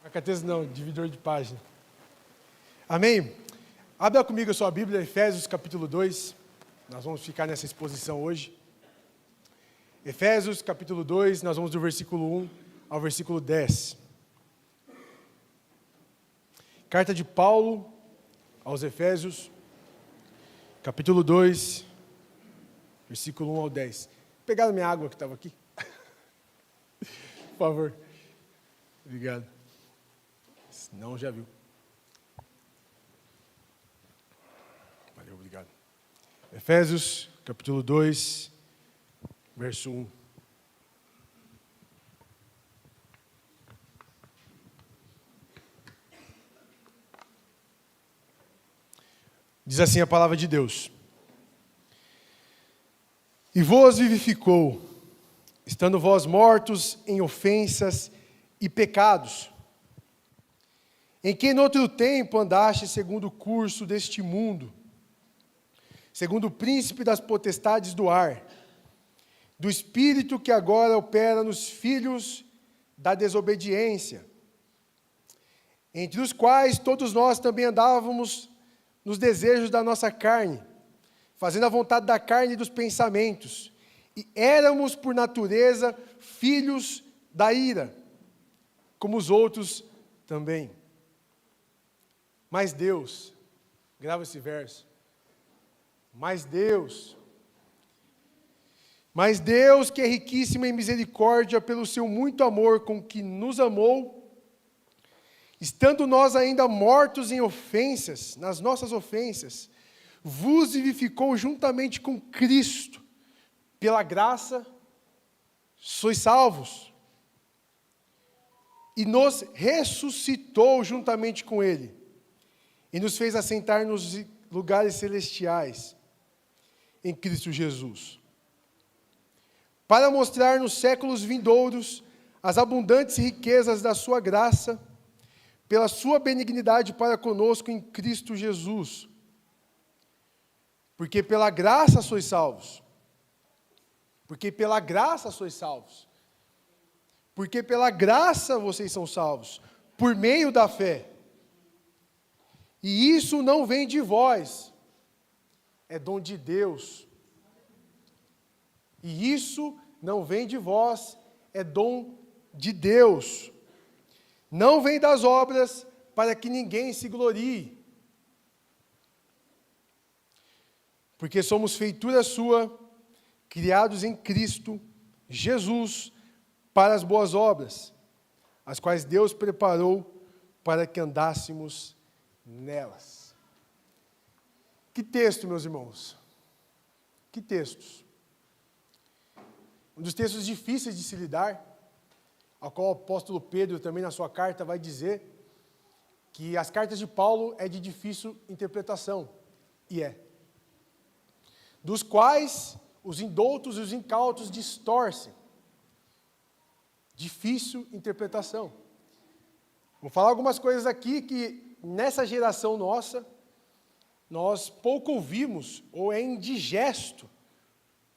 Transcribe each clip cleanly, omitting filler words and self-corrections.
Marca-texto não, divisor de página. Amém? Abra comigo a sua Bíblia, Efésios capítulo 2. Nós vamos ficar nessa exposição hoje. Efésios capítulo 2, nós vamos do versículo 1 ao versículo 10. Carta de Paulo aos Efésios, capítulo 2, versículo 1 ao 10. Pegaram minha água que estava aqui? Por favor. Obrigado. Não, já viu. Valeu, obrigado. Efésios, capítulo 2, verso 1. Diz assim a palavra de Deus: E vos vivificou, estando vós mortos em ofensas e pecados, em que no outro tempo andaste segundo o curso deste mundo, segundo o príncipe das potestades do ar, do espírito que agora opera nos filhos da desobediência, entre os quais todos nós também andávamos nos desejos da nossa carne, fazendo a vontade da carne e dos pensamentos, e éramos por natureza filhos da ira, como os outros também. Mas Deus, grava esse verso, mas Deus que é riquíssimo em misericórdia pelo seu muito amor com que nos amou, estando nós ainda mortos em ofensas, nas nossas ofensas, vos vivificou juntamente com Cristo, pela graça sois salvos, e nos ressuscitou juntamente com Ele, e nos fez assentar nos lugares celestiais, em Cristo Jesus, para mostrar nos séculos vindouros as abundantes riquezas da sua graça, pela sua benignidade para conosco em Cristo Jesus. Porque pela graça sois salvos. Porque pela graça sois salvos. Porque pela graça vocês são salvos, por meio da fé. E isso não vem de vós, é dom de Deus. E isso não vem de vós, é dom de Deus. Não vem das obras, para que ninguém se glorie. Porque somos feitura sua, criados em Cristo Jesus, para as boas obras, as quais Deus preparou para que andássemos nelas. Que texto, meus irmãos? Que textos? Um dos textos difíceis de se lidar, ao qual o apóstolo Pedro também na sua carta vai dizer que as cartas de Paulo é de difícil interpretação, e é. Dos quais os indoutos e os incautos distorcem. Difícil interpretação. Vou falar algumas coisas aqui que nessa geração nossa, nós pouco ouvimos, ou é indigesto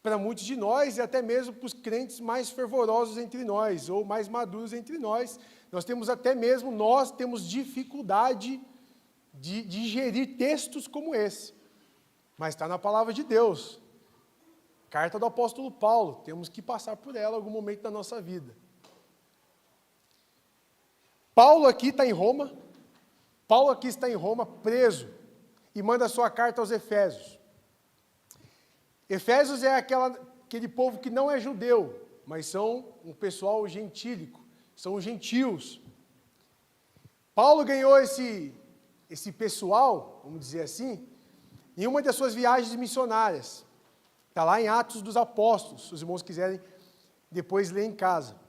para muitos de nós, e até mesmo para os crentes mais fervorosos entre nós, ou mais maduros entre nós. Nós temos dificuldade de digerir textos como esse. Mas está na palavra de Deus. Carta do apóstolo Paulo, temos que passar por ela em algum momento da nossa vida. Paulo aqui está em Roma, preso, e manda sua carta aos Efésios. Efésios é aquele povo que não é judeu, mas são um pessoal gentílico, são os gentios. Paulo ganhou esse pessoal, vamos dizer assim, em uma das suas viagens missionárias. Está lá em Atos dos Apóstolos, se os irmãos quiserem depois ler em casa.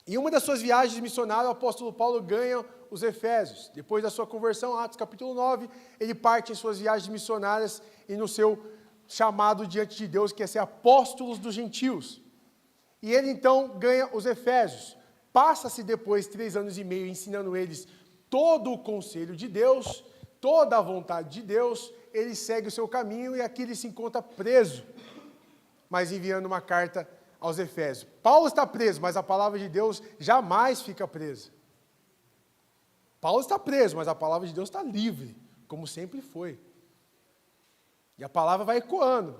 Em uma das suas viagens missionárias, o apóstolo Paulo ganha os Efésios. Depois da sua conversão, Atos capítulo 9, ele parte em suas viagens missionárias e no seu chamado diante de Deus, que é ser apóstolos dos gentios. E ele então ganha os Efésios. Passa-se depois 3 anos e meio ensinando eles todo o conselho de Deus, toda a vontade de Deus. Ele segue o seu caminho e aqui ele se encontra preso, mas enviando uma carta aos Efésios. Paulo está preso, mas a palavra de Deus jamais fica presa. Paulo está preso, mas a palavra de Deus está livre, como sempre foi. E a palavra vai ecoando.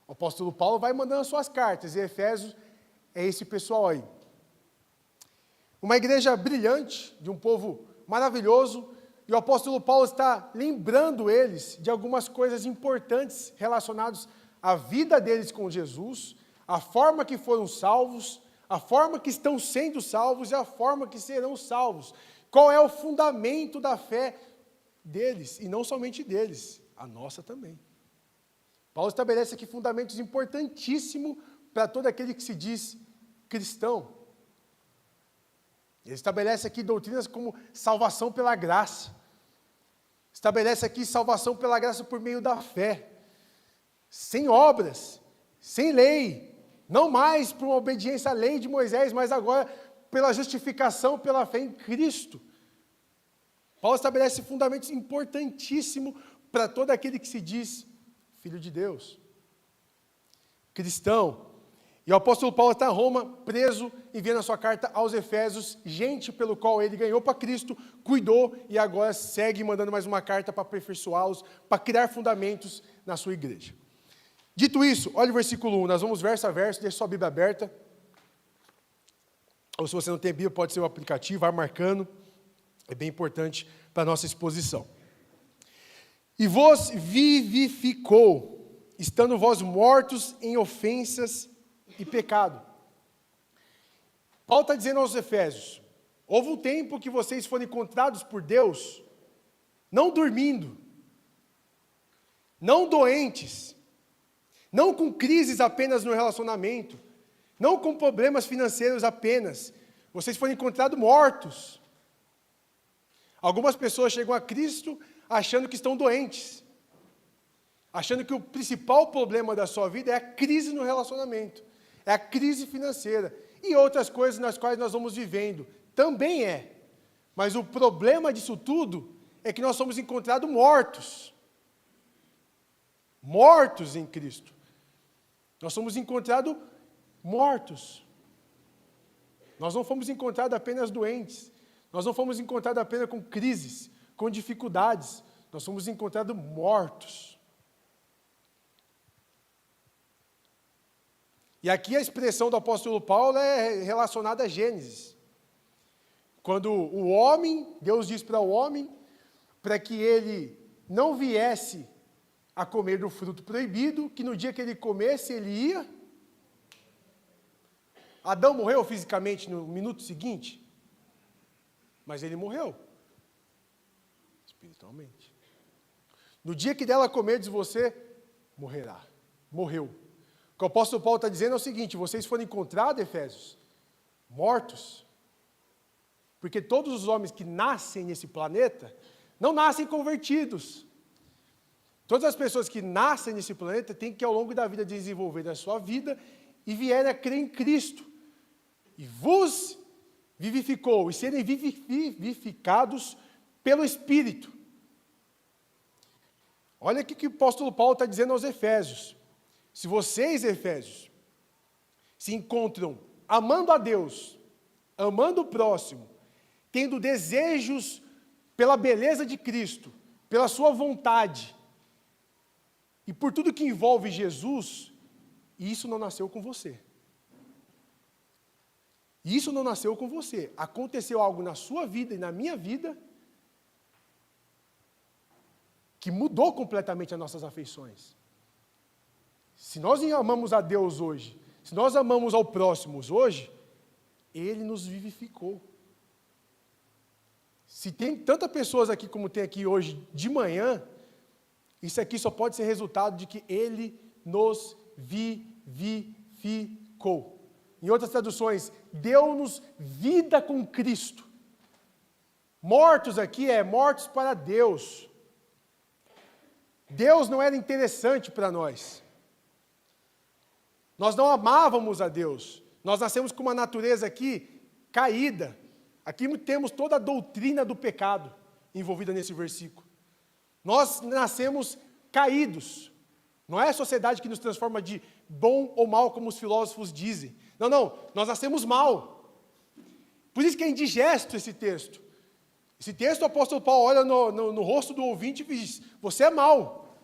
O apóstolo Paulo vai mandando as suas cartas, e Efésios é esse pessoal aí. Uma igreja brilhante, de um povo maravilhoso, e o apóstolo Paulo está lembrando eles de algumas coisas importantes relacionadas à vida deles com Jesus, a forma que foram salvos, a forma que estão sendo salvos e a forma que serão salvos. Qual é o fundamento da fé deles, e não somente deles, a nossa também. Paulo estabelece aqui fundamentos importantíssimos para todo aquele que se diz cristão. Ele estabelece aqui doutrinas como salvação pela graça. Estabelece aqui salvação pela graça por meio da fé. Sem obras, sem lei. Não mais por uma obediência à lei de Moisés, mas agora pela justificação pela fé em Cristo. Paulo estabelece fundamentos importantíssimos para todo aquele que se diz filho de Deus, cristão. E o apóstolo Paulo está em Roma, preso, enviando a sua carta aos Efésios, gente pelo qual ele ganhou para Cristo, cuidou e agora segue mandando mais uma carta para aperfeiçoá-los, para criar fundamentos na sua igreja. Dito isso, olha o versículo 1, nós vamos verso a verso, deixa sua Bíblia aberta. Ou se você não tem Bíblia, pode ser o aplicativo, vai marcando, é bem importante para a nossa exposição. E vos vivificou, estando vós mortos em ofensas e pecado. Paulo está dizendo aos Efésios, houve um tempo que vocês foram encontrados por Deus, não dormindo, não doentes, não com crises apenas no relacionamento, não com problemas financeiros apenas, vocês foram encontrados mortos. Algumas pessoas chegam a Cristo achando que estão doentes, achando que o principal problema da sua vida é a crise no relacionamento, é a crise financeira, e outras coisas nas quais nós vamos vivendo, também é, mas o problema disso tudo é que nós somos encontrados mortos em Cristo, nós somos encontrados mortos, nós não fomos encontrados apenas doentes, nós não fomos encontrados apenas com crises, com dificuldades, nós fomos encontrados mortos. E aqui a expressão do apóstolo Paulo é relacionada a Gênesis. Quando o homem, Deus diz para o homem, para que ele não viesse a comer do fruto proibido, que no dia que ele comesse, ele ia. Adão morreu fisicamente no minuto seguinte, mas ele morreu espiritualmente. No dia que dela comer, diz você, morrerá. Morreu. O que o apóstolo Paulo está dizendo é o seguinte, vocês foram encontrados, Efésios, mortos. Porque todos os homens que nascem nesse planeta, não nascem convertidos. Todas as pessoas que nascem nesse planeta têm que, ao longo da vida, desenvolver a sua vida e vierem a crer em Cristo. E vos vivificou, e serem vivificados pelo Espírito. Olha o que o apóstolo Paulo está dizendo aos Efésios. Se vocês, Efésios, se encontram amando a Deus, amando o próximo, tendo desejos pela beleza de Cristo, pela sua vontade, e por tudo que envolve Jesus, isso não nasceu com você. Isso não nasceu com você. Aconteceu algo na sua vida e na minha vida que mudou completamente as nossas afeições. Se nós amamos a Deus hoje, se nós amamos ao próximo hoje, Ele nos vivificou. Se tem tantas pessoas aqui como tem aqui hoje de manhã, isso aqui só pode ser resultado de que Ele nos vivificou. Em outras traduções, deu-nos vida com Cristo. Mortos aqui mortos para Deus. Deus não era interessante para nós. Nós não amávamos a Deus. Nós nascemos com uma natureza aqui caída. Aqui temos toda a doutrina do pecado envolvida nesse versículo. Nós nascemos caídos. Não é a sociedade que nos transforma de bom ou mal, como os filósofos dizem. Não, nós nascemos mal. Por isso que é indigesto esse texto. Esse texto, o apóstolo Paulo olha no rosto do ouvinte e diz: você é mau.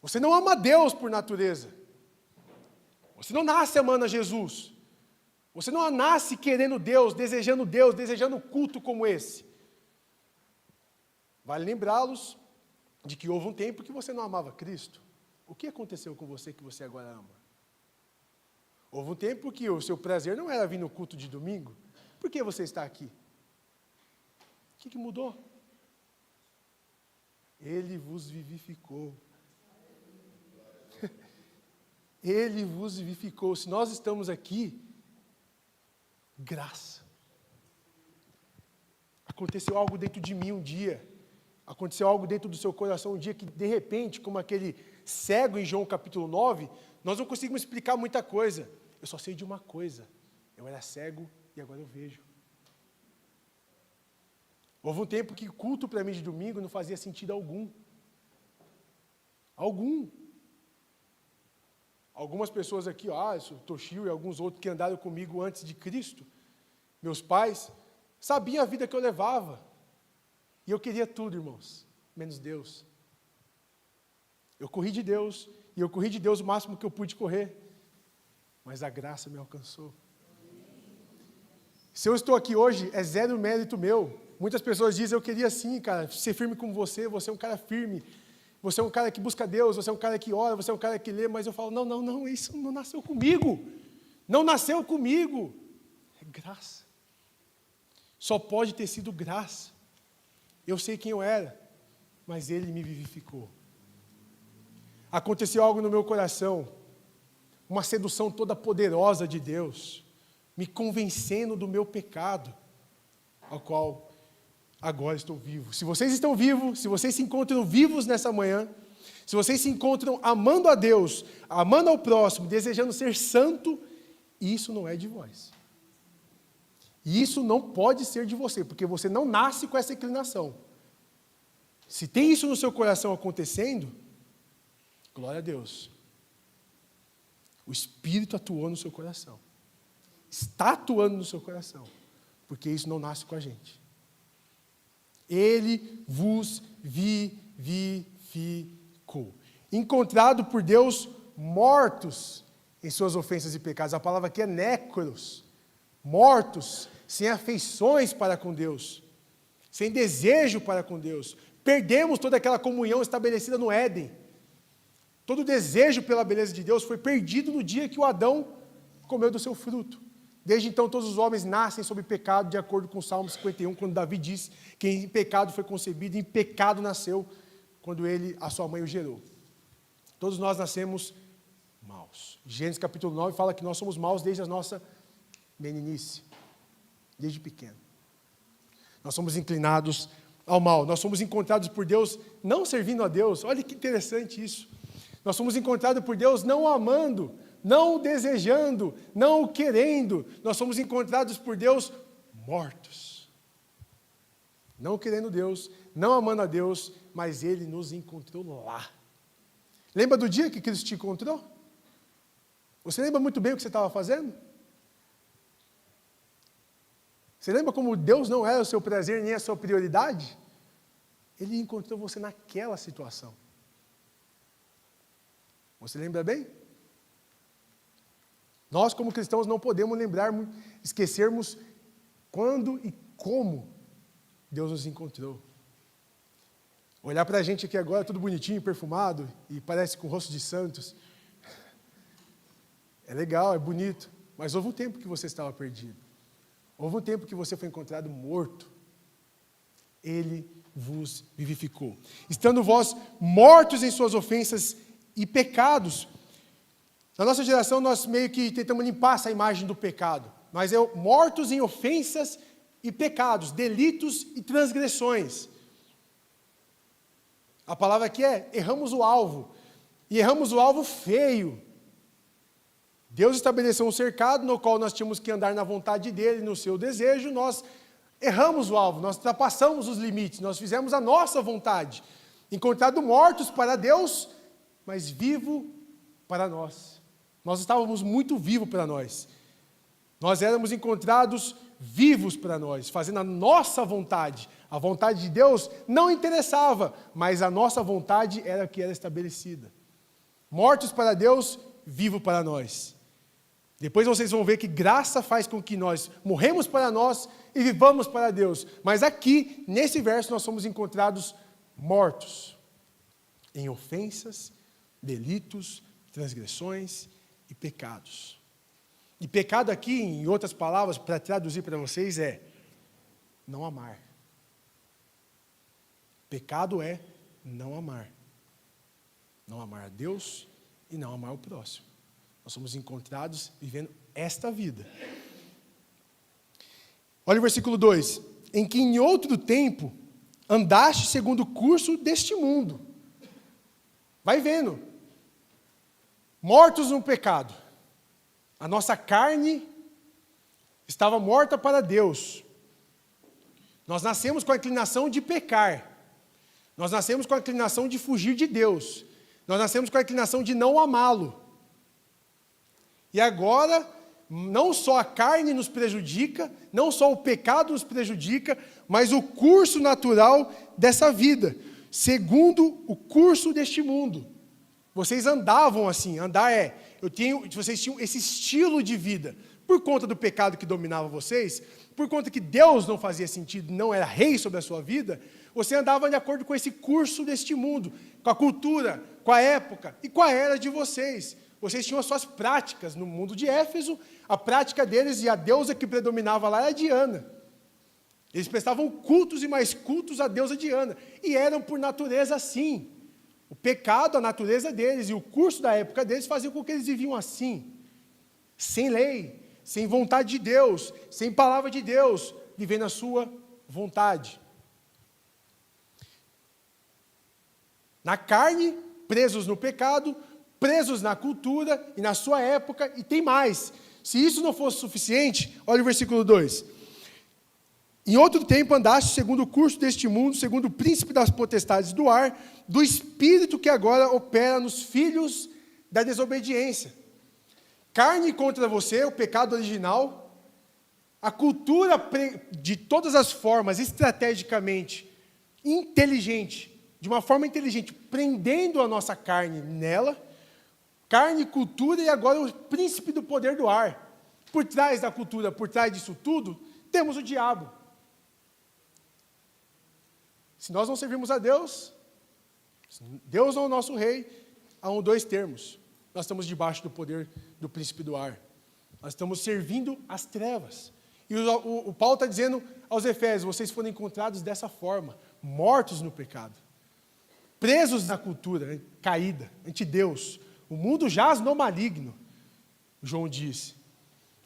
Você não ama Deus por natureza. Você não nasce amando a Jesus. Você não nasce querendo Deus, desejando culto como esse. Vale lembrá-los de que houve um tempo que você não amava Cristo. O que aconteceu com você que você agora ama? Houve um tempo que o seu prazer não era vir no culto de domingo. Por que você está aqui? O que mudou? Ele vos vivificou. Ele vos vivificou. Se nós estamos aqui, graça. Aconteceu algo dentro de mim um dia. Aconteceu algo dentro do seu coração um dia que, de repente, como aquele cego em João capítulo 9, nós não conseguimos explicar muita coisa. Eu só sei de uma coisa. Eu era cego e agora eu vejo. Houve um tempo que culto para mim de domingo não fazia sentido algum. Algum. Algumas pessoas aqui, o Toshio e alguns outros que andaram comigo antes de Cristo, meus pais, sabiam a vida que eu levava. E eu queria tudo, irmãos, menos Deus. Eu corri de Deus, e eu corri de Deus o máximo que eu pude correr. Mas a graça me alcançou. Se eu estou aqui hoje, é zero mérito meu. Muitas pessoas dizem: eu queria sim, cara, ser firme como você é um cara firme. Você é um cara que busca Deus, você é um cara que ora, você é um cara que lê, mas eu falo: não, isso não nasceu comigo. Não nasceu comigo. É graça. Só pode ter sido graça. Eu sei quem eu era, mas Ele me vivificou. Aconteceu algo no meu coração, uma sedução toda poderosa de Deus, me convencendo do meu pecado, ao qual agora estou vivo. Se vocês estão vivos, se vocês se encontram vivos nessa manhã, se vocês se encontram amando a Deus, amando ao próximo, desejando ser santo, isso não é de vós. E isso não pode ser de você, porque você não nasce com essa inclinação. Se tem isso no seu coração acontecendo, glória a Deus. O Espírito atuou no seu coração. Está atuando no seu coração, porque isso não nasce com a gente. Ele vos vivificou. Encontrado por Deus mortos em suas ofensas e pecados. A palavra aqui é nécros. Mortos, sem afeições para com Deus, sem desejo para com Deus. Perdemos toda aquela comunhão estabelecida no Éden. Todo o desejo pela beleza de Deus foi perdido no dia que o Adão comeu do seu fruto. Desde então todos os homens nascem sob pecado, de acordo com o Salmo 51, quando Davi diz que em pecado foi concebido, e em pecado nasceu, quando a sua mãe o gerou. Todos nós nascemos maus. Gênesis capítulo 9 fala que nós somos maus desde a nossa meninice, desde pequeno. Nós somos inclinados ao mal. Nós somos encontrados por Deus não servindo a Deus. Olha que interessante isso. Nós somos encontrados por Deus não amando, não o desejando, não o querendo. Nós somos encontrados por Deus mortos. Não querendo Deus, não amando a Deus, mas Ele nos encontrou lá. Lembra do dia que Cristo te encontrou? Você lembra muito bem o que você estava fazendo? Você lembra como Deus não era o seu prazer nem a sua prioridade? Ele encontrou você naquela situação. Você lembra bem? Nós, como cristãos, não podemos esquecermos quando e como Deus nos encontrou. Olhar para a gente aqui agora, tudo bonitinho, perfumado, e parece com o rosto de santos. É legal, é bonito, mas houve um tempo que você estava perdido. Houve um tempo que você foi encontrado morto. Ele vos vivificou. Estando vós mortos em suas ofensas e pecados. Na nossa geração, nós meio que tentamos limpar essa imagem do pecado. Mas mortos em ofensas e pecados, delitos e transgressões. A palavra aqui é: erramos o alvo. E erramos o alvo feio. Deus estabeleceu um cercado no qual nós tínhamos que andar na vontade dEle, no seu desejo. Nós erramos o alvo, nós ultrapassamos os limites, nós fizemos a nossa vontade. Encontrado mortos para Deus, mas vivo para nós. Nós estávamos muito vivos para nós. Nós éramos encontrados vivos para nós, fazendo a nossa vontade. A vontade de Deus não interessava, mas a nossa vontade era a que era estabelecida. Mortos para Deus, vivo para nós. Depois vocês vão ver que graça faz com que nós morremos para nós e vivamos para Deus. Mas aqui, nesse verso, nós somos encontrados mortos em ofensas, delitos, transgressões e pecados. E pecado aqui, em outras palavras, para traduzir para vocês, é não amar. Pecado é não amar. Não amar a Deus e não amar o próximo. Nós somos encontrados vivendo esta vida. Olha o versículo 2. Em que em outro tempo andaste segundo o curso deste mundo. Vai vendo. Mortos no pecado. A nossa carne estava morta para Deus. Nós nascemos com a inclinação de pecar. Nós nascemos com a inclinação de fugir de Deus. Nós nascemos com a inclinação de não amá-lo. E agora, não só a carne nos prejudica, não só o pecado nos prejudica, mas o curso natural dessa vida, segundo o curso deste mundo. Vocês andavam assim, vocês tinham esse estilo de vida, por conta do pecado que dominava vocês, por conta que Deus não fazia sentido, não era rei sobre a sua vida, você andava de acordo com esse curso deste mundo, com a cultura, com a época e com a era de vocês. Vocês tinham as suas práticas. No mundo de Éfeso, a prática deles e a deusa que predominava lá era Diana. Eles prestavam cultos e mais cultos à deusa Diana. E eram por natureza assim. O pecado, a natureza deles e o curso da época deles faziam com que eles viviam assim. Sem lei, sem vontade de Deus, sem palavra de Deus, vivendo a sua vontade. Na carne, presos no pecado, presos na cultura e na sua época, e tem mais. Se isso não fosse suficiente, olha o versículo 2. Em outro tempo andaste segundo o curso deste mundo, segundo o príncipe das potestades do ar, do espírito que agora opera nos filhos da desobediência. Carne contra você, o pecado original, a cultura de todas as formas, estrategicamente, inteligente, de uma forma inteligente, prendendo a nossa carne nela, carne, cultura e agora o príncipe do poder do ar. Por trás da cultura, por trás disso tudo, temos o diabo. Se nós não servimos a Deus, Deus não é o nosso rei, há dois termos. Nós estamos debaixo do poder do príncipe do ar. Nós estamos servindo as trevas. E o Paulo está dizendo aos Efésios, vocês foram encontrados dessa forma, mortos no pecado, presos na cultura caída, ante Deus. O mundo jaz no maligno, João disse.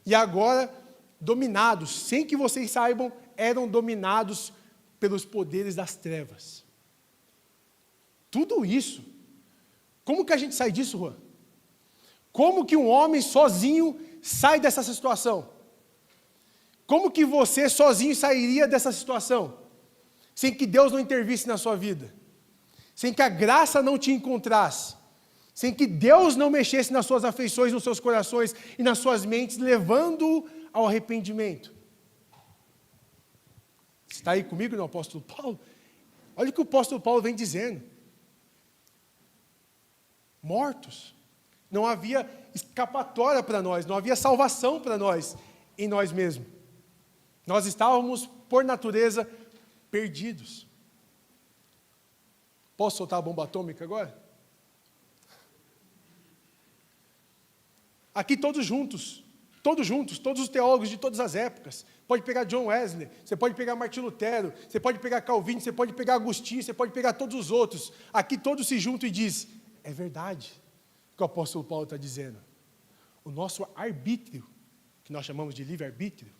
E agora, dominados, sem que vocês saibam, eram dominados pelos poderes das trevas. Tudo isso. Como que a gente sai disso, Juan? Como que um homem sozinho sai dessa situação? Como que você sozinho sairia dessa situação? Sem que Deus não intervisse na sua vida? Sem que a graça não te encontrasse? Sem que Deus não mexesse nas suas afeições, nos seus corações e nas suas mentes, levando-o ao arrependimento. Você está aí comigo no apóstolo Paulo? Olha o que o apóstolo Paulo vem dizendo. Mortos. Não havia escapatória para nós, não havia salvação para nós em nós mesmos. Nós estávamos, por natureza, perdidos. Posso soltar a bomba atômica agora? Aqui todos juntos, todos os teólogos de todas as épocas. Pode pegar John Wesley, você pode pegar Martinho Lutero, você pode pegar Calvino, você pode pegar Agostinho, você pode pegar todos os outros. Aqui todos se juntam e dizem, é verdade o que o apóstolo Paulo está dizendo. O nosso arbítrio, que nós chamamos de livre-arbítrio,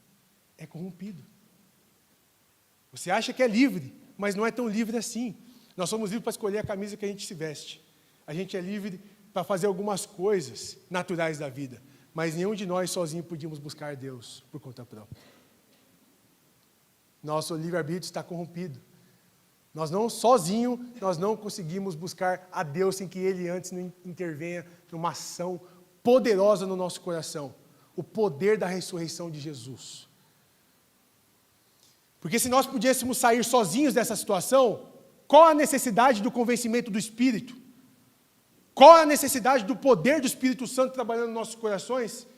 é corrompido. Você acha que é livre, mas não é tão livre assim. Nós somos livres para escolher a camisa que a gente se veste. A gente é livre para fazer algumas coisas naturais da vida, mas nenhum de nós sozinho podíamos buscar Deus por conta própria. Nosso livre-arbítrio está corrompido. Nós não conseguimos buscar a Deus sem que Ele antes não intervenha numa ação poderosa no nosso coração. O poder da ressurreição de Jesus. Porque se nós pudéssemos sair sozinhos dessa situação, qual a necessidade do convencimento do Espírito? Qual a necessidade do poder do Espírito Santo trabalhando nos nossos corações?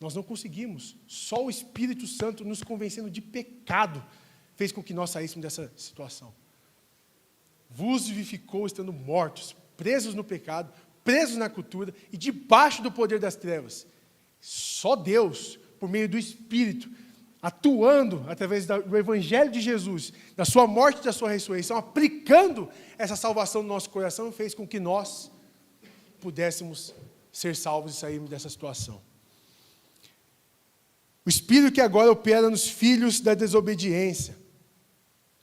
Nós não conseguimos. Só o Espírito Santo nos convencendo de pecado fez com que nós saíssemos dessa situação. Vos vivificou estando mortos, presos no pecado, presos na cultura e debaixo do poder das trevas. Só Deus, por meio do Espírito, atuando através do Evangelho de Jesus, da sua morte e da sua ressurreição, aplicando essa salvação no nosso coração, fez com que nós pudéssemos ser salvos e sairmos dessa situação. O Espírito que agora opera nos filhos da desobediência,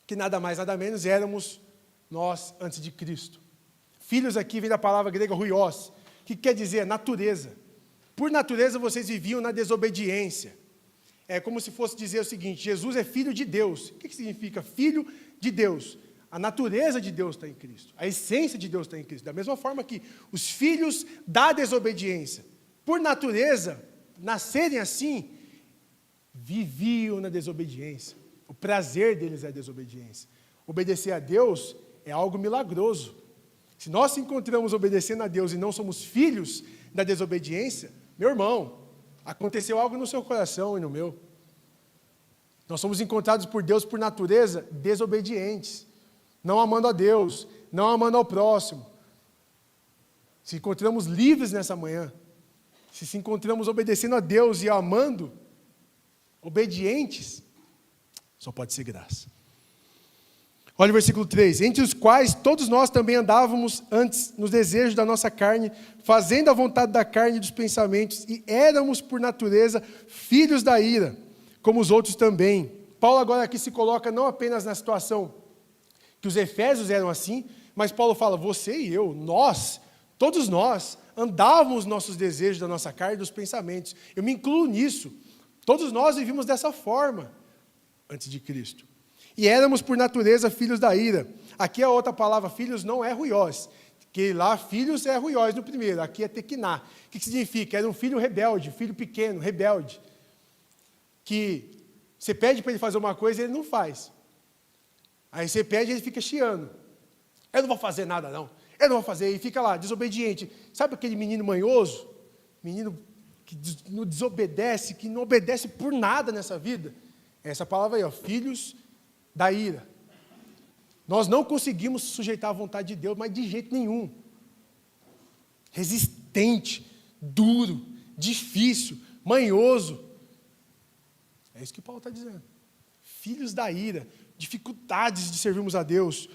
que nada mais, nada menos éramos nós antes de Cristo. Filhos aqui vem da palavra grega huios, que quer dizer natureza. Por natureza vocês viviam na desobediência. É como se fosse dizer o seguinte: Jesus é filho de Deus. O que significa filho de Deus? A natureza de Deus está em Cristo. A essência de Deus está em Cristo. Da mesma forma que os filhos da desobediência, por natureza, nascerem assim, viviam na desobediência. O prazer deles é a desobediência. Obedecer a Deus é algo milagroso. Se nós se encontramos obedecendo a Deus e não somos filhos da desobediência, meu irmão, aconteceu algo no seu coração e no meu. Nós somos encontrados por Deus por natureza desobedientes, não amando a Deus, não amando ao próximo. Se encontramos livres nessa manhã, se encontramos obedecendo a Deus e amando, obedientes, só pode ser graça. Olha o versículo 3: entre os quais todos nós também andávamos antes nos desejos da nossa carne, fazendo a vontade da carne e dos pensamentos, e éramos por natureza filhos da ira, como os outros também. Paulo agora aqui se coloca não apenas na situação que os efésios eram assim, mas Paulo fala: você e eu, nós, todos nós, andávamos nos nossos desejos da nossa carne e dos pensamentos. Eu me incluo nisso. Todos nós vivíamos dessa forma antes de Cristo. E éramos por natureza filhos da ira. Aqui a outra palavra, filhos, não é ruiós. Que lá, filhos é ruiós no primeiro, aqui é tequiná. O que significa? Era um filho rebelde, filho pequeno, rebelde. Que você pede para ele fazer uma coisa e ele não faz. Aí você pede e ele fica chiando. Eu não vou fazer nada não. Eu não vou fazer. E fica lá, desobediente. Sabe aquele menino manhoso? Menino que não desobedece, que não obedece por nada nessa vida? Essa palavra aí, ó, filhos da ira. Nós não conseguimos sujeitar a vontade de Deus, mas de jeito nenhum. Resistente, duro, difícil, manhoso. É isso que Paulo está dizendo. Filhos da ira, dificuldades de servirmos a Deus.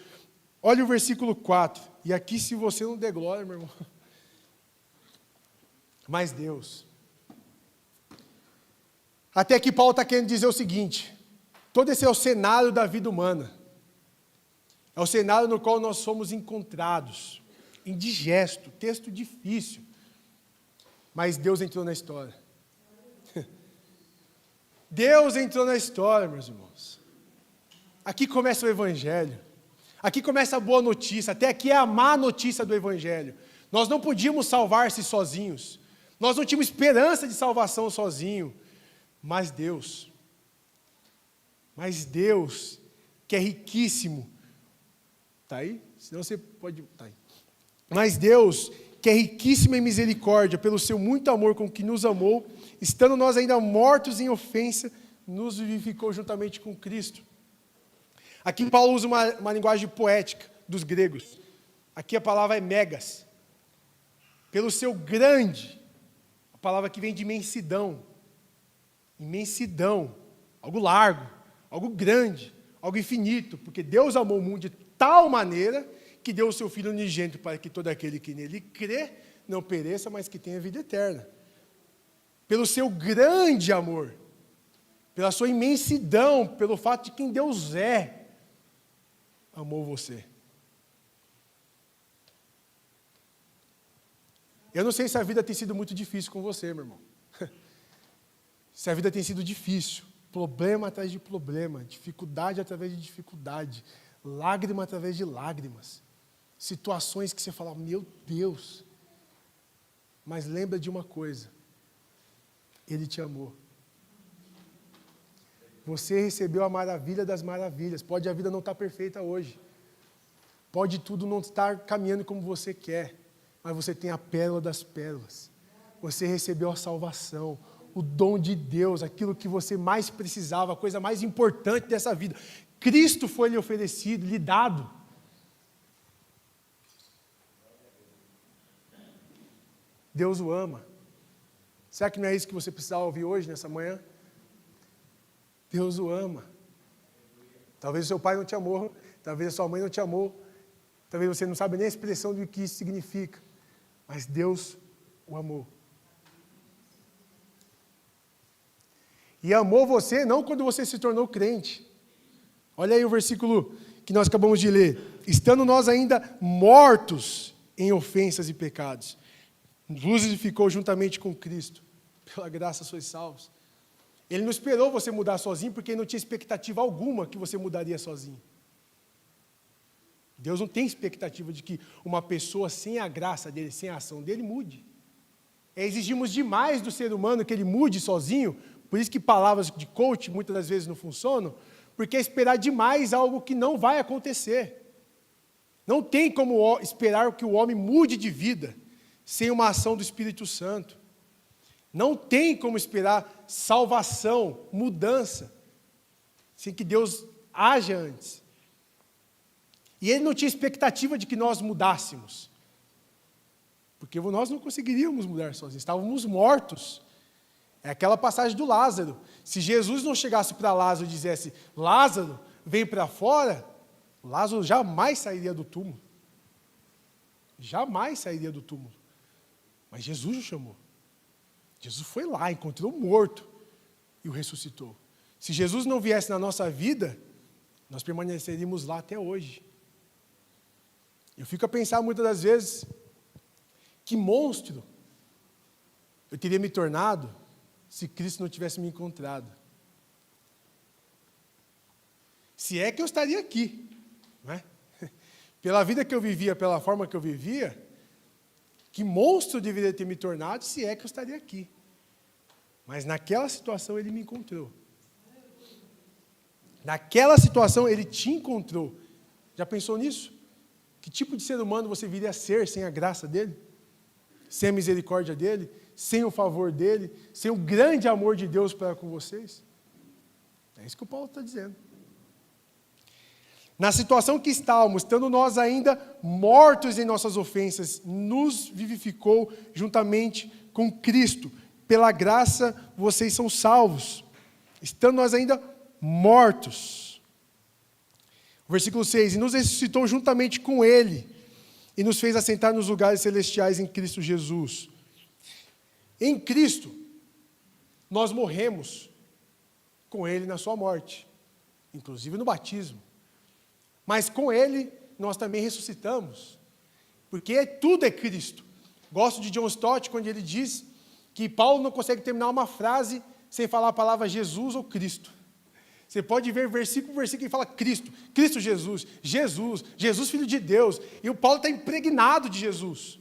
Olha o versículo 4. E aqui, se você não der glória, meu irmão. Mas Deus. Até aqui Paulo está querendo dizer o seguinte: todo esse é o cenário da vida humana. É o cenário no qual nós somos encontrados. Indigesto, texto difícil. Mas Deus entrou na história. Deus entrou na história, meus irmãos. Aqui começa o Evangelho. Aqui começa a boa notícia. Até aqui é a má notícia do Evangelho. Nós não podíamos salvar-se sozinhos. Nós não tínhamos esperança de salvação sozinho. Mas Deus, que é riquíssimo, está aí? Senão você pode... Tá aí. Mas Deus, que é riquíssimo em misericórdia, pelo seu muito amor com que nos amou, estando nós ainda mortos em ofensa, nos vivificou juntamente com Cristo. Aqui Paulo usa uma linguagem poética dos gregos. Aqui a palavra é megas. Pelo seu grande, a palavra que vem de imensidão. Imensidão, algo largo, algo grande, algo infinito, porque Deus amou o mundo de tal maneira que deu o seu Filho unigênito para que todo aquele que nele crê não pereça, mas que tenha vida eterna. Pelo seu grande amor, pela sua imensidão, pelo fato de quem Deus é, amou você. Eu não sei se a vida tem sido muito difícil com você, meu irmão. Se a vida tem sido difícil, problema atrás de problema, dificuldade através de dificuldade, lágrima através de lágrimas, situações que você fala, meu Deus, mas lembra de uma coisa, Ele te amou. Você recebeu a maravilha das maravilhas. Pode a vida não estar perfeita hoje. Pode tudo não estar caminhando como você quer. Mas você tem a pérola das pérolas. Você recebeu a salvação, o dom de Deus, aquilo que você mais precisava, a coisa mais importante dessa vida. Cristo foi lhe oferecido, lhe dado. Deus o ama. Será que não é isso que você precisava ouvir hoje, nessa manhã? Deus o ama. Talvez o seu pai não te amou, talvez a sua mãe não te amou, talvez você não sabe nem a expressão do que isso significa, mas Deus o amou. E amou você não quando você se tornou crente. Olha aí o versículo que nós acabamos de ler. Estando nós ainda mortos em ofensas e pecados, nos vivificou juntamente com Cristo. Pela graça sois salvos. Ele não esperou você mudar sozinho, porque ele não tinha expectativa alguma que você mudaria sozinho. Deus não tem expectativa de que uma pessoa sem a graça dele, sem a ação dele, mude. Exigimos demais do ser humano que ele mude sozinho, por isso que palavras de coach muitas das vezes não funcionam, porque é esperar demais algo que não vai acontecer. Não tem como esperar que o homem mude de vida sem uma ação do Espírito Santo. Não tem como esperar salvação, mudança, sem que Deus haja antes. E ele não tinha expectativa de que nós mudássemos, porque nós não conseguiríamos mudar sozinhos, estávamos mortos. É aquela passagem do Lázaro. Se Jesus não chegasse para Lázaro e dissesse, Lázaro, vem para fora, Lázaro jamais sairia do túmulo. Jamais sairia do túmulo. Mas Jesus o chamou. Jesus foi lá, encontrou o morto e o ressuscitou. Se Jesus não viesse na nossa vida, nós permaneceríamos lá até hoje. Eu fico a pensar muitas das vezes, que monstro eu teria me tornado se Cristo não tivesse me encontrado. Se é que eu estaria aqui, não é? Pela vida que eu vivia, pela forma que eu vivia, que monstro eu deveria ter me tornado se é que eu estaria aqui. Mas naquela situação ele me encontrou. Naquela situação ele te encontrou. Já pensou nisso? Que tipo de ser humano você viria a ser sem a graça dele? Sem a misericórdia dele? Sem o favor dele? Sem o grande amor de Deus para com vocês? É isso que o Paulo está dizendo. Na situação que estávamos, estando nós ainda mortos em nossas ofensas, nos vivificou juntamente com Cristo. Pela graça vocês são salvos. Estando nós ainda mortos. Versículo 6. E nos ressuscitou juntamente com Ele, e nos fez assentar nos lugares celestiais em Cristo Jesus. Em Cristo, nós morremos com Ele na sua morte, inclusive no batismo. Mas com Ele, nós também ressuscitamos, porque tudo é Cristo. Gosto de John Stott, quando ele diz que Paulo não consegue terminar uma frase sem falar a palavra Jesus ou Cristo. Você pode ver versículo por versículo que fala Cristo, Cristo Jesus, Jesus, Jesus Filho de Deus, e o Paulo está impregnado de Jesus.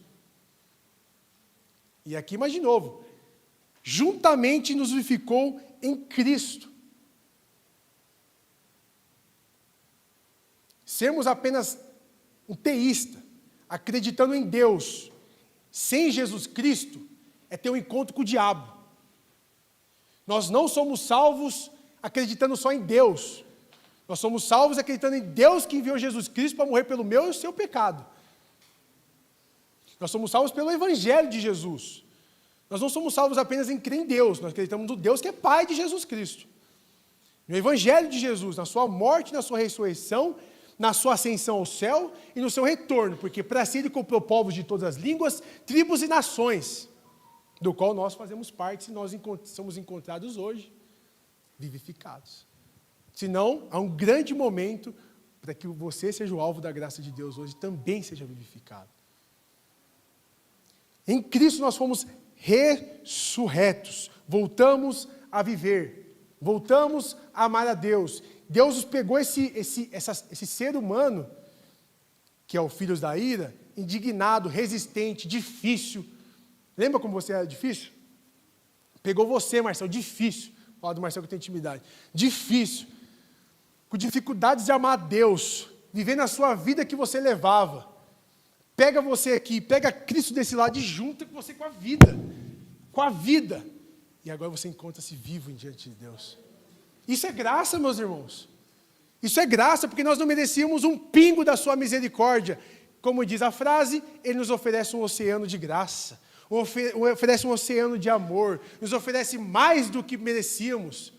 E aqui, mais de novo, juntamente nos vivificou em Cristo. Sermos apenas um teísta, acreditando em Deus, sem Jesus Cristo, é ter um encontro com o diabo. Nós não somos salvos acreditando só em Deus. Nós somos salvos acreditando em Deus que enviou Jesus Cristo para morrer pelo meu e o seu pecado. Nós somos salvos pelo Evangelho de Jesus. Nós não somos salvos apenas em crer em Deus, nós acreditamos no Deus que é Pai de Jesus Cristo. No Evangelho de Jesus, na sua morte, na sua ressurreição, na sua ascensão ao céu e no seu retorno, porque para si ele comprou povos de todas as línguas, tribos e nações, do qual nós fazemos parte e nós somos encontrados hoje, vivificados. Senão, há um grande momento para que você seja o alvo da graça de Deus hoje, também seja vivificado. Em Cristo nós fomos ressurretos, voltamos a viver, voltamos a amar a Deus. Deus pegou esse ser humano, que é o filho da ira, indignado, resistente, difícil. Lembra como você era difícil? Pegou você, Marcelo, difícil, Falar do Marcelo que tem intimidade. Difícil. Com dificuldades de amar a Deus. Vivendo a sua vida que você levava. Pega você aqui, pega Cristo desse lado e junta com você com a vida. Com a vida. E agora você encontra-se vivo diante de Deus. Isso é graça, meus irmãos. Isso é graça, porque nós não merecíamos um pingo da sua misericórdia. Como diz a frase, Ele nos oferece um oceano de graça. Oferece um oceano de amor. Nos oferece mais do que merecíamos.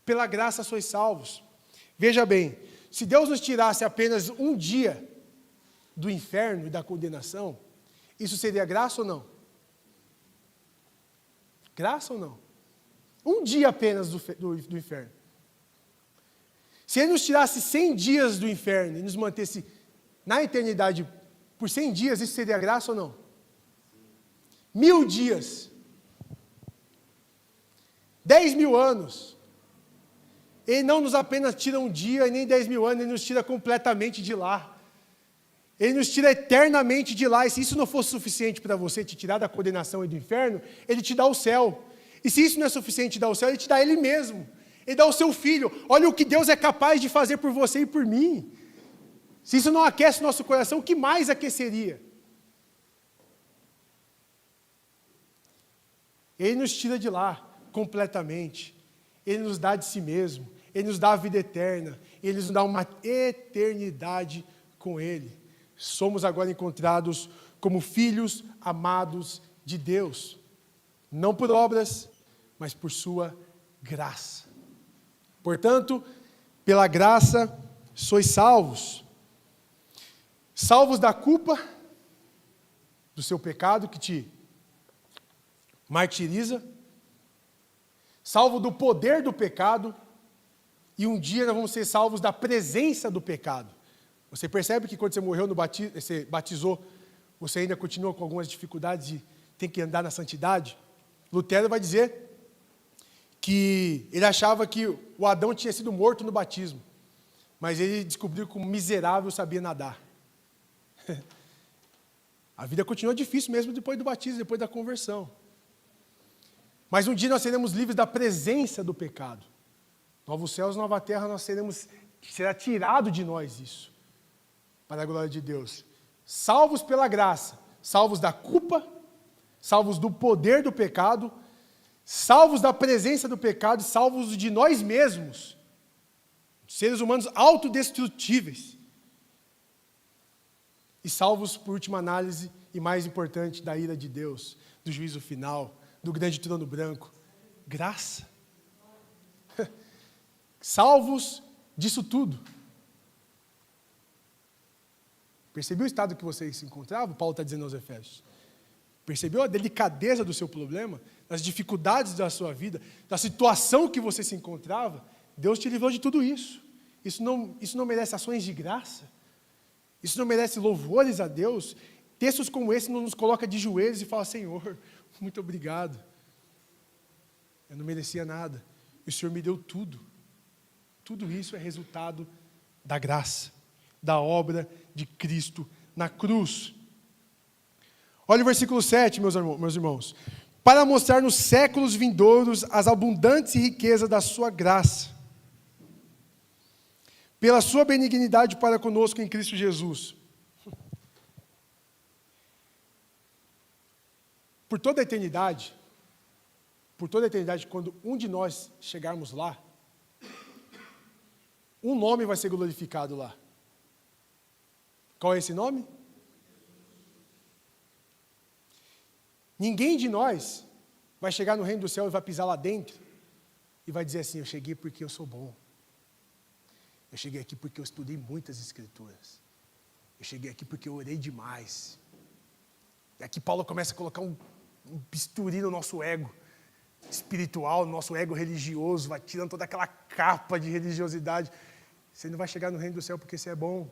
Pela graça sois salvos. Veja bem, se Deus nos tirasse apenas um dia do inferno e da condenação, isso seria graça ou não? Graça ou não? Um dia apenas do inferno. Se Ele nos tirasse 100 dias do inferno e nos mantesse na eternidade por 100 dias, isso seria graça ou não? 1000 dias. 10.000 anos. Ele não nos apenas tira um dia e nem 10.000 anos, Ele nos tira completamente de lá. Ele nos tira eternamente de lá. E se isso não fosse suficiente para você te tirar da condenação e do inferno, Ele te dá o céu. E se isso não é suficiente te dar o céu, Ele te dá Ele mesmo. Ele dá o seu Filho. Olha o que Deus é capaz de fazer por você e por mim. Se isso não aquece o nosso coração, o que mais aqueceria? Ele nos tira de lá completamente. Ele nos dá de si mesmo. Ele nos dá a vida eterna. Ele nos dá uma eternidade com Ele. Somos agora encontrados como filhos amados de Deus. Não por obras, mas por sua graça. Portanto, pela graça sois salvos. Salvos da culpa, do seu pecado que te martiriza. Salvo do poder do pecado. E um dia nós vamos ser salvos da presença do pecado. Você percebe que quando você morreu você batizou, você ainda continua com algumas dificuldades e tem que andar na santidade? Lutero vai dizer que ele achava que o Adão tinha sido morto no batismo, mas ele descobriu que o miserável sabia nadar. A vida continua difícil mesmo depois do batismo, depois da conversão. Mas um dia nós seremos livres da presença do pecado. Novos céus, nova terra, será tirado de nós isso. Para a glória de Deus. Salvos pela graça, salvos da culpa, salvos do poder do pecado, salvos da presença do pecado, salvos de nós mesmos, seres humanos autodestrutíveis, e salvos, por última análise, e mais importante, da ira de Deus, do juízo final, do grande trono branco. Graça. Salvos disso tudo. Percebeu o estado que você se encontrava? Paulo está dizendo aos Efésios. Percebeu a delicadeza do seu problema? Das dificuldades da sua vida? Da situação que você se encontrava? Deus te livrou de tudo isso. Isso não merece ações de graça? Isso não merece louvores a Deus? Textos como esse não nos coloca de joelhos e fala: Senhor, muito obrigado. Eu não merecia nada. E o Senhor me deu tudo. Tudo isso é resultado da graça, da obra de Cristo na cruz. Olha o versículo 7, meus irmãos. Para mostrar nos séculos vindouros as abundantes riquezas da sua graça, pela sua benignidade para conosco em Cristo Jesus. Por toda a eternidade, quando um de nós chegarmos lá, um nome vai ser glorificado lá. Qual é esse nome? Ninguém de nós vai chegar no reino do céu e vai pisar lá dentro e vai dizer assim: eu cheguei porque eu sou bom. Eu cheguei aqui porque eu estudei muitas escrituras. Eu cheguei aqui porque eu orei demais. E aqui Paulo começa a colocar um bisturi no nosso ego espiritual, no nosso ego religioso, vai tirando toda aquela capa de religiosidade. Você não vai chegar no reino do céu porque você é bom,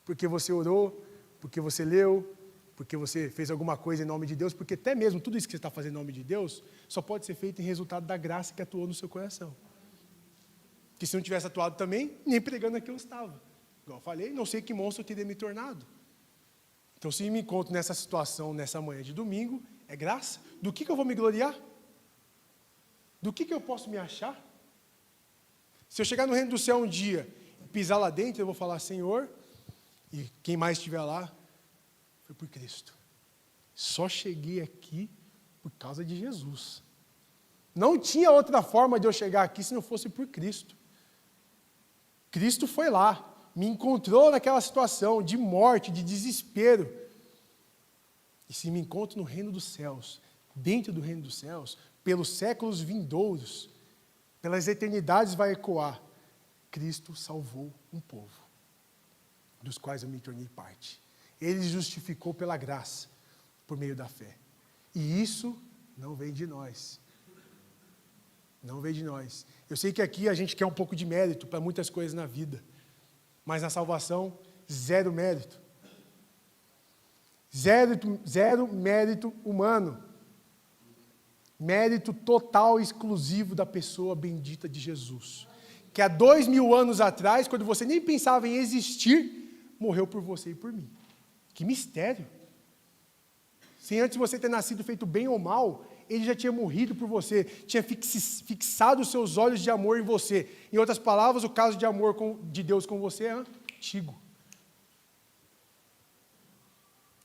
porque você orou, porque você leu, porque você fez alguma coisa em nome de Deus, porque até mesmo tudo isso que você está fazendo em nome de Deus só pode ser feito em resultado da graça que atuou no seu coração. Que se não tivesse atuado também, nem pregando aqui eu estava. Igual eu falei, não sei que monstro eu teria me tornado. Então, se me encontro nessa situação, nessa manhã de domingo, é graça. Do que eu vou me gloriar? Do que eu posso me achar? Se eu chegar no reino do céu um dia, pisar lá dentro, eu vou falar, Senhor, e quem mais estiver lá, foi por Cristo. Só cheguei aqui por causa de Jesus. Não tinha outra forma de eu chegar aqui se não fosse por Cristo. Cristo foi lá, me encontrou naquela situação de morte, de desespero. E se me encontro no reino dos céus, dentro do reino dos céus, pelos séculos vindouros, pelas eternidades vai ecoar, Cristo salvou um povo, dos quais eu me tornei parte. Ele justificou pela graça, por meio da fé. E isso não vem de nós. Não vem de nós. Eu sei que aqui a gente quer um pouco de mérito para muitas coisas na vida, mas na salvação, zero mérito. Zero mérito humano. Mérito total e exclusivo da pessoa bendita de Jesus. Que há 2000 anos atrás, quando você nem pensava em existir, morreu por você e por mim. Que mistério. Sem antes você ter nascido feito bem ou mal, ele já tinha morrido por você, tinha fixado os seus olhos de amor em você. Em outras palavras, o caso de amor de Deus com você é antigo.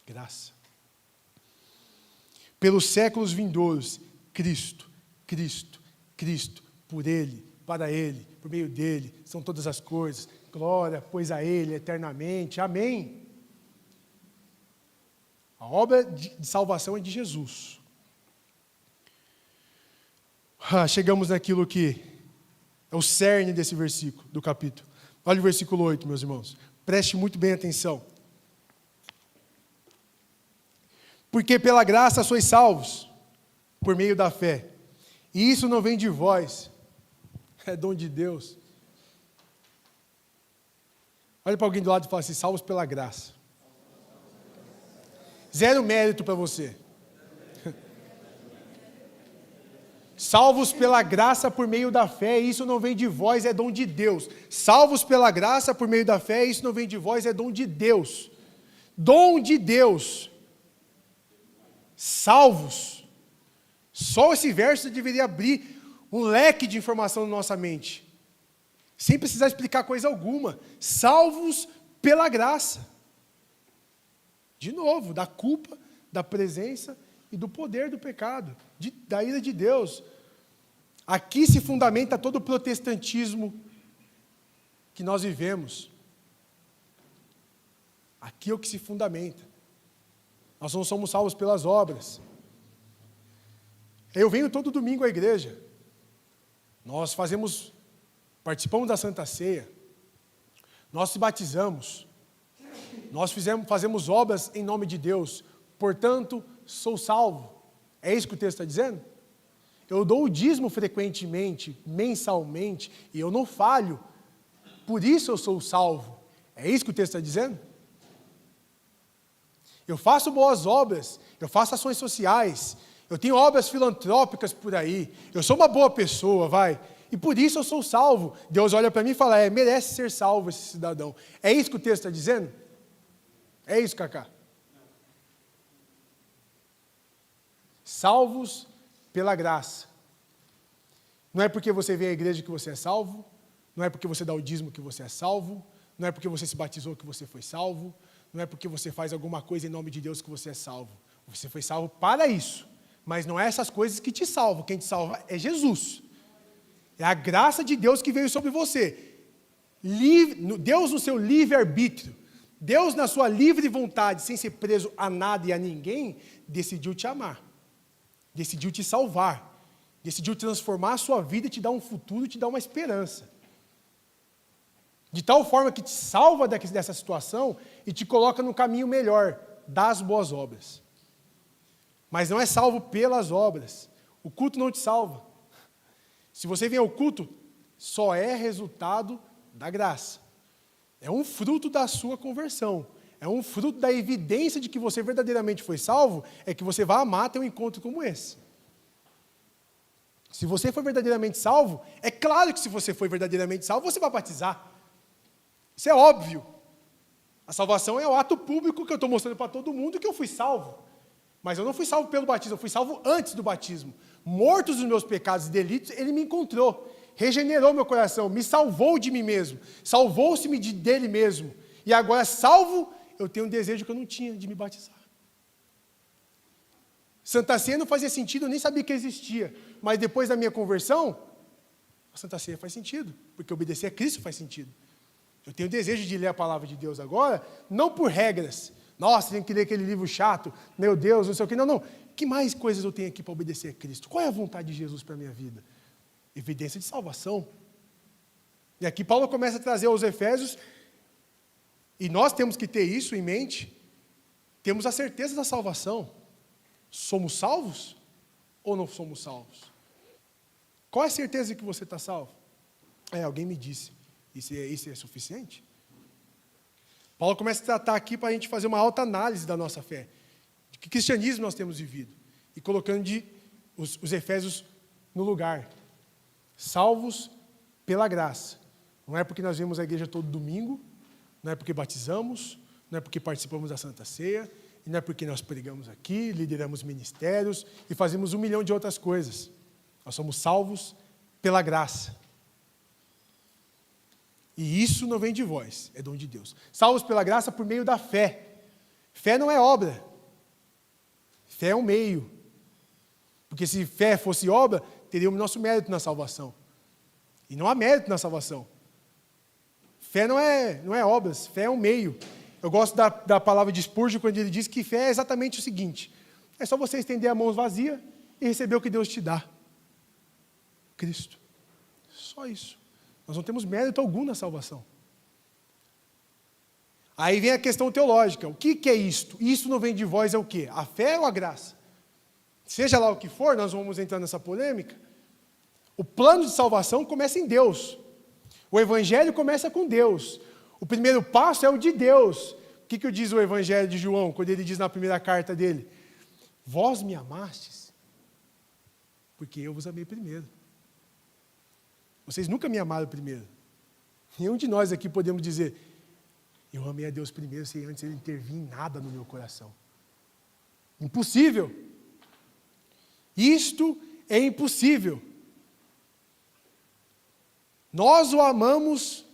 Graça. Pelos séculos vindouros, Cristo, Cristo, Cristo, por Ele, para Ele, por meio dEle, são todas as coisas. Glória, pois a Ele eternamente. Amém. A obra de salvação é de Jesus. Chegamos naquilo que é o cerne desse versículo, do capítulo. Olha o versículo 8, meus irmãos. Preste muito bem atenção. Porque pela graça sois salvos, por meio da fé. E isso não vem de vós, é dom de Deus. Olha para alguém do lado e fala assim, salvos pela graça. Zero mérito para você. Salvos pela graça por meio da fé, isso não vem de vós, é dom de Deus. Salvos pela graça por meio da fé, isso não vem de vós, é dom de Deus. Dom de Deus. Salvos. Só esse verso deveria abrir um leque de informação na nossa mente. Sem precisar explicar coisa alguma. Salvos pela graça. De novo, da culpa, da presença e do poder do pecado, da ira de Deus. Aqui se fundamenta todo o protestantismo que nós vivemos. Aqui é o que se fundamenta. Nós não somos salvos pelas obras. Eu venho todo domingo à igreja. Nós participamos da Santa Ceia. Nós se batizamos. Nós fazemos obras em nome de Deus. Portanto, sou salvo. É isso que o texto está dizendo? Eu dou o dízimo frequentemente, mensalmente, e eu não falho. Por isso eu sou salvo. É isso que o texto está dizendo? Eu faço boas obras, eu faço ações sociais, eu tenho obras filantrópicas por aí, eu sou uma boa pessoa, e por isso eu sou salvo. Deus olha para mim e fala, merece ser salvo esse cidadão. É isso que o texto está dizendo? É isso, Cacá? Salvos pela graça. Não é porque você vem à igreja que você é salvo, não é porque você dá o dízimo que você é salvo, não é porque você se batizou que você foi salvo, não é porque você faz alguma coisa em nome de Deus que você é salvo. Você foi salvo para isso, mas não é essas coisas que te salvam. Quem te salva é Jesus. É a graça de Deus que veio sobre você. Deus no seu livre-arbítrio, Deus na sua livre vontade, sem ser preso a nada e a ninguém, decidiu te amar. Decidiu te salvar. Decidiu transformar a sua vida e te dar um futuro, te dar uma esperança. De tal forma que te salva dessa situação e te coloca no caminho melhor das boas obras. Mas não é salvo pelas obras. O culto não te salva. Se você vem ao culto, só é resultado da graça. É um fruto da sua conversão. É um fruto da evidência de que você verdadeiramente foi salvo, é que você vai amar ter um encontro como esse. Se você foi verdadeiramente salvo, é claro que se você foi verdadeiramente salvo, você vai batizar. Isso é óbvio. A salvação é o ato público que eu estou mostrando para todo mundo que eu fui salvo. Mas eu não fui salvo pelo batismo, eu fui salvo antes do batismo. Mortos dos meus pecados e delitos, ele me encontrou, regenerou meu coração, me salvou de mim mesmo, salvou-se-me dele mesmo. E agora, salvo, eu tenho um desejo que eu não tinha de me batizar. Santa Ceia não fazia sentido, eu nem sabia que existia. Mas depois da minha conversão, a Santa Ceia faz sentido, porque obedecer a Cristo faz sentido. Eu tenho desejo de ler a palavra de Deus agora, não por regras. Nossa, tem que ler aquele livro chato, meu Deus, não sei o que. Não. Que mais coisas eu tenho aqui para obedecer a Cristo? Qual é a vontade de Jesus para a minha vida? Evidência de salvação. E aqui Paulo começa a trazer aos Efésios, e nós temos que ter isso em mente, temos a certeza da salvação. Somos salvos ou não somos salvos? Qual é a certeza de que você está salvo? Alguém me disse. Isso é suficiente? Paulo começa a tratar aqui para a gente fazer uma alta análise da nossa fé. De que cristianismo nós temos vivido. E colocando os Efésios no lugar. Salvos pela graça. Não é porque nós vemos a igreja todo domingo, não é porque batizamos, não é porque participamos da Santa Ceia, e não é porque nós pregamos aqui, lideramos ministérios e fazemos 1 milhão de outras coisas. Nós somos salvos pela graça. E isso não vem de vós, é dom de Deus. Salvos pela graça por meio da fé. Fé não é obra. Fé é um meio. Porque se fé fosse obra, teria o nosso mérito na salvação. E não há mérito na salvação. Fé não é obras, fé é um meio. Eu gosto da palavra de Spurgeon quando ele diz que fé é exatamente o seguinte: é só você estender a mão vazia e receber o que Deus te dá. Cristo. Só isso. Nós não temos mérito algum na salvação. Aí vem a questão teológica. O que é isto? Isto não vem de vós, é o quê? A fé ou a graça? Seja lá o que for, nós vamos entrar nessa polêmica. O plano de salvação começa em Deus. O evangelho começa com Deus. O primeiro passo é o de Deus. O que diz o evangelho de João, quando ele diz na primeira carta dele? Vós me amastes, porque eu vos amei primeiro. Vocês nunca me amaram primeiro. Nenhum de nós aqui podemos dizer, eu amei a Deus primeiro, sem antes ele intervir em nada no meu coração. Impossível. Isto é impossível. Nós o amamos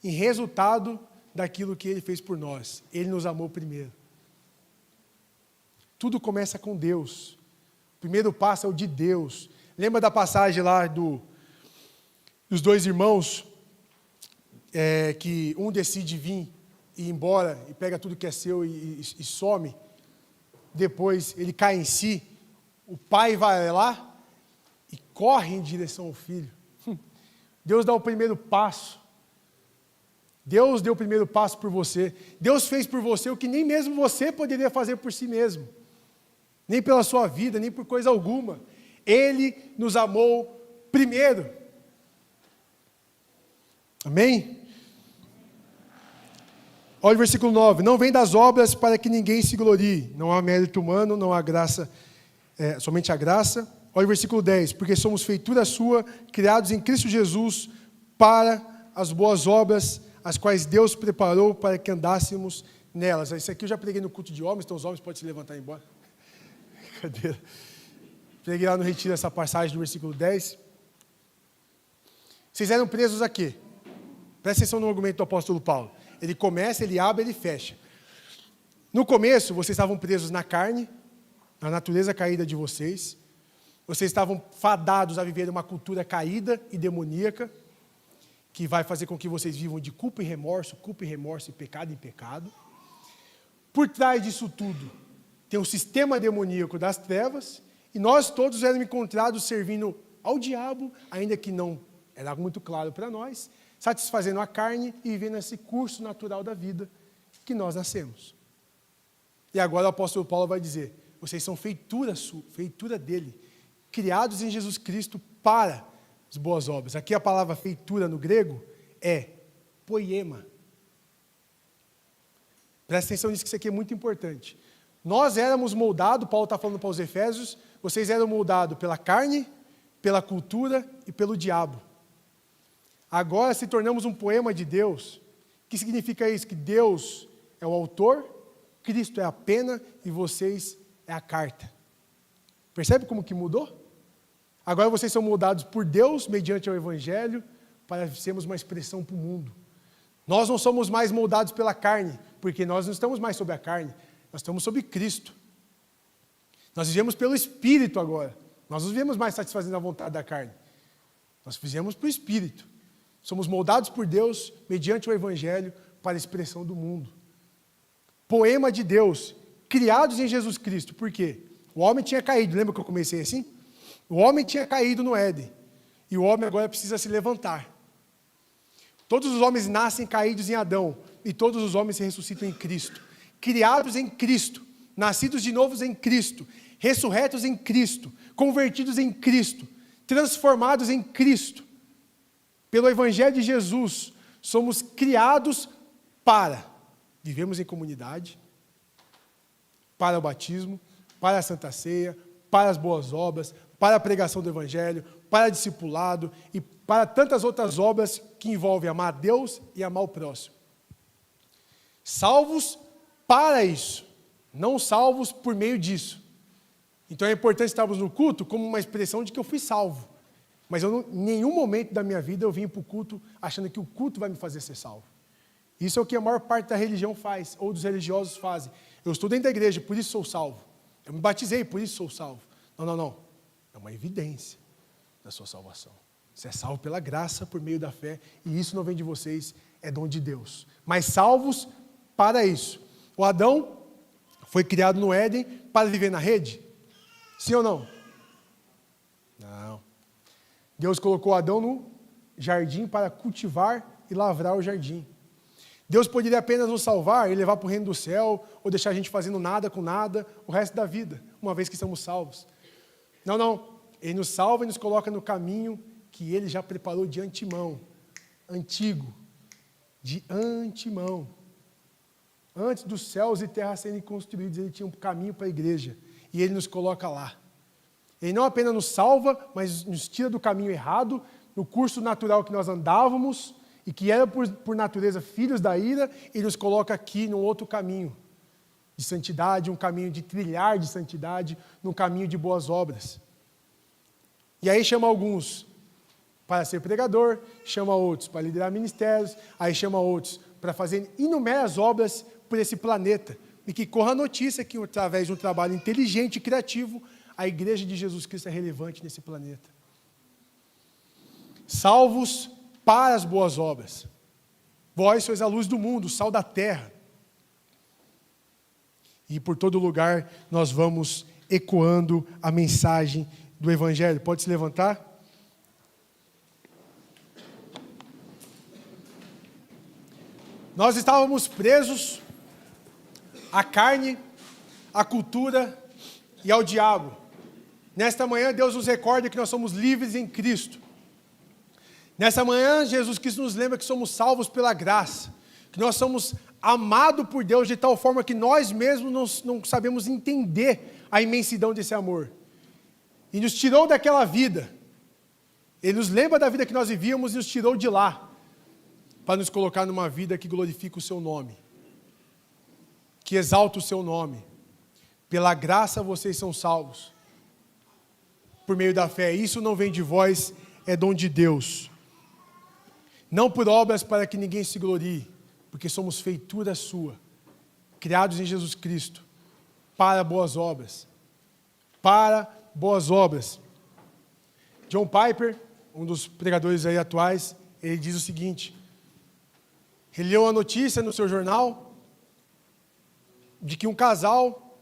em resultado daquilo que ele fez por nós. Ele nos amou primeiro. Tudo começa com Deus. O primeiro passo é o de Deus. Lembra da passagem lá dos dois irmãos, que um decide vir e ir embora, e pega tudo que é seu e some. Depois ele cai em si, o pai vai lá e corre em direção ao filho. Deus dá o primeiro passo. Deus deu o primeiro passo por você. Deus fez por você o que nem mesmo você poderia fazer por si mesmo. Nem pela sua vida, nem por coisa alguma. Ele nos amou primeiro. Amém? Olha o versículo 9. Não vem das obras para que ninguém se glorie. Não há mérito humano, não há graça, somente a graça. Olha o versículo 10. Porque somos feitura sua, criados em Cristo Jesus, para as boas obras, as quais Deus preparou para que andássemos nelas. Isso aqui eu já preguei no culto de homens, então os homens podem se levantar e ir embora. Brincadeira. Preguei lá no retiro essa passagem do versículo 10. Vocês eram presos a quê? Presta atenção no argumento do apóstolo Paulo. Ele começa, ele abre, ele fecha. No começo, vocês estavam presos na carne, na natureza caída de vocês. Vocês estavam fadados a viver uma cultura caída e demoníaca, que vai fazer com que vocês vivam de culpa e remorso, e pecado em pecado. Por trás disso tudo, tem um sistema demoníaco das trevas, e nós todos éramos encontrados servindo ao diabo, ainda que não era muito claro para nós, satisfazendo a carne e vivendo esse curso natural da vida que nós nascemos. E agora o apóstolo Paulo vai dizer, vocês são feitura dele, criados em Jesus Cristo para as boas obras. Aqui a palavra feitura no grego é poiema. Presta atenção nisso, que isso aqui é muito importante. Nós éramos moldados, Paulo está falando para os Efésios, vocês eram moldados pela carne, pela cultura e pelo diabo. Agora se tornamos um poema de Deus. O que significa isso? Que Deus é o autor, Cristo é a pena e vocês é a carta. Percebe como que mudou? Agora vocês são moldados por Deus, mediante o Evangelho, para sermos uma expressão para o mundo. Nós não somos mais moldados pela carne, porque nós não estamos mais sob a carne, nós estamos sob Cristo. Nós vivemos pelo Espírito agora. Nós não vivemos mais satisfazendo a vontade da carne. Nós vivemos para o Espírito. Somos moldados por Deus, mediante o Evangelho, para a expressão do mundo. Poema de Deus, criados em Jesus Cristo. Por quê? O homem tinha caído, lembra que eu comecei assim? O homem tinha caído no Éden. E o homem agora precisa se levantar. Todos os homens nascem caídos em Adão. E todos os homens se ressuscitam em Cristo. Criados em Cristo. Nascidos de novo em Cristo. Ressurretos em Cristo. Convertidos em Cristo. Transformados em Cristo. Pelo Evangelho de Jesus, somos criados para vivemos em comunidade, para o batismo, para a Santa Ceia, para as boas obras, para a pregação do Evangelho, para discipulado e para tantas outras obras que envolvem amar a Deus e amar o próximo. Salvos para isso, não salvos por meio disso. Então é importante estarmos no culto como uma expressão de que eu fui salvo. Mas em nenhum momento da minha vida eu vim para o culto achando que o culto vai me fazer ser salvo. Isso é o que a maior parte da religião faz, ou dos religiosos fazem. Eu estou dentro da igreja, por isso sou salvo. Eu me batizei, por isso sou salvo. Não. É uma evidência da sua salvação. Você é salvo pela graça, por meio da fé, e isso não vem de vocês, é dom de Deus. Mas salvos para isso. O Adão foi criado no Éden para viver na rede? Sim ou não? Não. Deus colocou Adão no jardim para cultivar e lavrar o jardim. Deus poderia apenas nos salvar e levar para o reino do céu, ou deixar a gente fazendo nada com nada o resto da vida, uma vez que estamos salvos. Não. Ele nos salva e nos coloca no caminho que Ele já preparou de antemão. Antigo. De antemão. Antes dos céus e terra serem construídos, Ele tinha um caminho para a igreja. E Ele nos coloca lá. Ele não apenas nos salva, mas nos tira do caminho errado, no curso natural que nós andávamos, e que era por natureza filhos da ira, Ele nos coloca aqui num outro caminho de santidade, um caminho de trilhar de santidade, num caminho de boas obras. E aí chama alguns para ser pregador, chama outros para liderar ministérios, aí chama outros para fazer inúmeras obras por esse planeta. E que corra a notícia que, através de um trabalho inteligente e criativo, a igreja de Jesus Cristo é relevante nesse planeta. Salvos para as boas obras. Vós sois a luz do mundo, o sal da terra. E por todo lugar nós vamos ecoando a mensagem do Evangelho. Pode se levantar? Nós estávamos presos à carne, à cultura e ao diabo. Nesta manhã, Deus nos recorda que nós somos livres em Cristo. Nessa manhã, Jesus Cristo nos lembra que somos salvos pela graça, que nós somos amados por Deus de tal forma que nós mesmos não sabemos entender a imensidão desse amor. E nos tirou daquela vida. Ele nos lembra da vida que nós vivíamos e nos tirou de lá, para nos colocar numa vida que glorifica o seu nome, que exalta o seu nome. Pela graça vocês são salvos, por meio da fé. Isso não vem de vós, é dom de Deus. Não por obras para que ninguém se glorie, porque somos feitura sua, criados em Jesus Cristo, para boas obras. Para boas obras. John Piper, um dos pregadores aí atuais, ele diz o seguinte: ele leu a notícia no seu jornal de que um casal,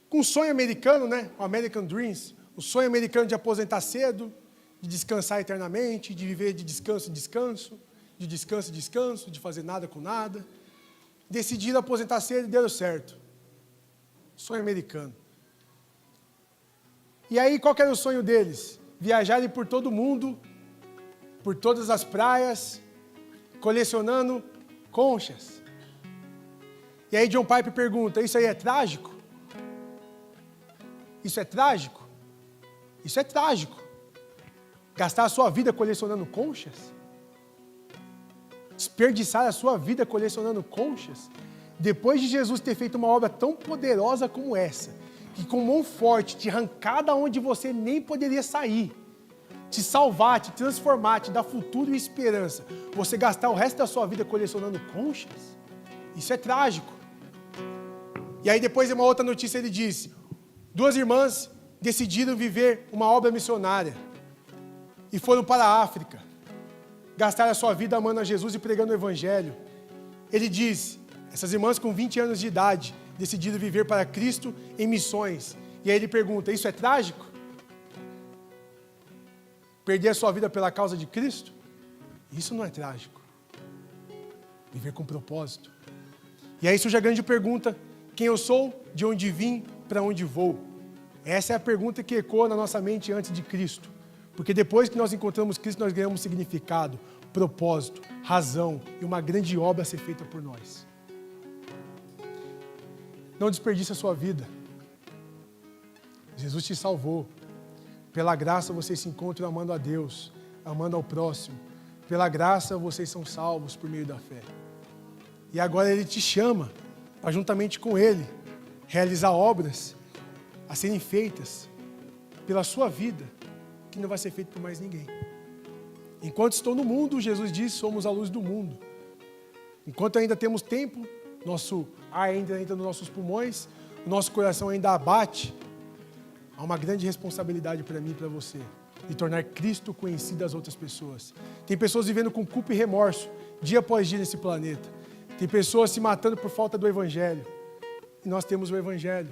com um sonho americano, né? O American Dreams, o sonho americano de aposentar cedo, de descansar eternamente, de viver de descanso em descanso, de descanso em descanso, de fazer nada com nada. Decidiram aposentar cedo e deu certo. Sonho americano. E aí, qual que era o sonho deles? Viajarem por todo o mundo, por todas as praias, colecionando conchas. E aí John Piper pergunta: isso aí é trágico? Isso é trágico? Isso é trágico. Gastar a sua vida colecionando conchas? desperdiçar a sua vida colecionando conchas? Depois de Jesus ter feito uma obra tão poderosa como essa, que com mão forte te arrancar da onde você nem poderia sair, te salvar, te transformar, te dar futuro e esperança, você gastar o resto da sua vida colecionando conchas? Isso é trágico. E aí depois, em uma outra notícia, ele disse, 2 irmãs decidiram viver uma obra missionária e foram para a África, gastaram a sua vida amando a Jesus e pregando o Evangelho. Ele disse, essas irmãs com 20 anos de idade decidiram viver para Cristo em missões. E aí ele pergunta, isso é trágico? Perder a sua vida pela causa de Cristo? Isso não é trágico. Viver com propósito. E aí surge a grande pergunta, quem eu sou, de onde vim, para onde vou? Essa é a pergunta que ecoa na nossa mente antes de Cristo. Porque depois que nós encontramos Cristo, nós ganhamos significado, propósito, razão e uma grande obra a ser feita por nós. Não desperdice a sua vida. Jesus te salvou. Pela graça vocês se encontram amando a Deus, amando ao próximo. Pela graça vocês são salvos por meio da fé. E agora Ele te chama para, juntamente com Ele, realizar obras a serem feitas pela sua vida, que não vai ser feito por mais ninguém. Enquanto estou no mundo, Jesus diz, somos a luz do mundo. Enquanto ainda temos tempo, nosso ar ainda entra nos nossos pulmões, o nosso coração ainda abate, há uma grande responsabilidade para mim e para você, de tornar Cristo conhecido às outras pessoas. Tem pessoas vivendo com culpa e remorso, dia após dia nesse planeta. Tem pessoas se matando por falta do Evangelho. E nós temos o Evangelho.